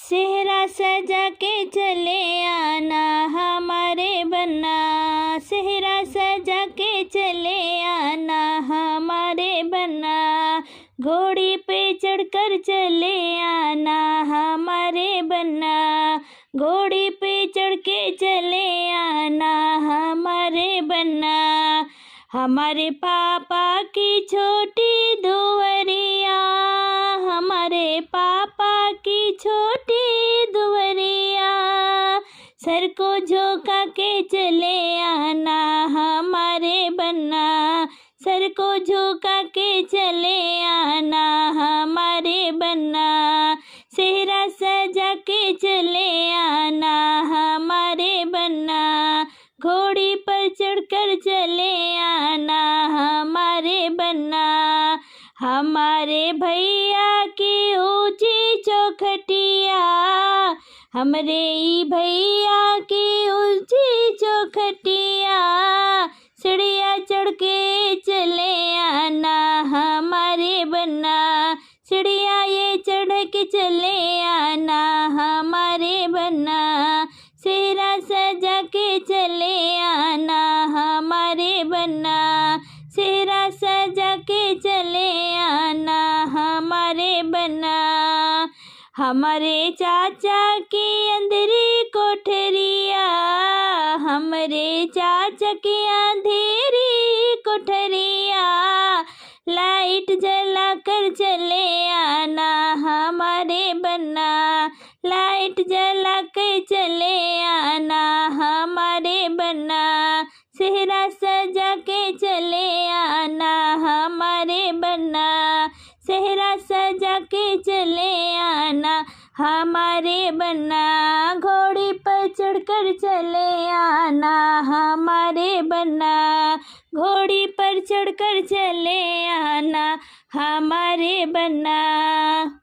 सेहरा सजा के चले आना हमारे बन्ना, सेहरा सजा के चले आना हमारे बन्ना, घोड़ी पे चढ़कर चले आना हमारे बन्ना, घोड़ी पे चढ़ के चले आना हमारे बन्ना। हमारे पापा की छोटी दुवरिया, हमारे पापा की छोटी दुवरिया, सर को झुका के चले आना हमारे बन्ना, सर को झुका के चले आना हमारे बन्ना, सेहरा सजा के चले आना हमारे बन्ना, घोड़ी पर चढ़कर चले आना हमारे बन्ना। हमारे भैया की ऊंची चौखटिया, हमरे भैया की ऊंची चौखटिया, सीढ़ियाँ चढ़ के चले आना हमारे बन्ना, सीढ़ियाँ ये चढ़ के चले आना हमारे बन्ना, सेहरा सजा के चले आना हमारे बन्ना, सेहरा सजा के चले आना हमारे बन्ना। हमारे चाचा की अंधेरी कोठरिया, हमरे चाचा की अंधेरी कोठरिया, लाइट जला कर चले आना हमारे बन्ना, लाइट जला कर चले आना हमारे बन्ना, सेहरा सजा के चले आना हमारे बन्ना, सेहरा सजा के चले आना हमारे बन्ना, घोड़ी पर चढ़कर चले आना हमारे बन्ना, घोड़ी पर चढ़कर चले आना हमारे बन्ना।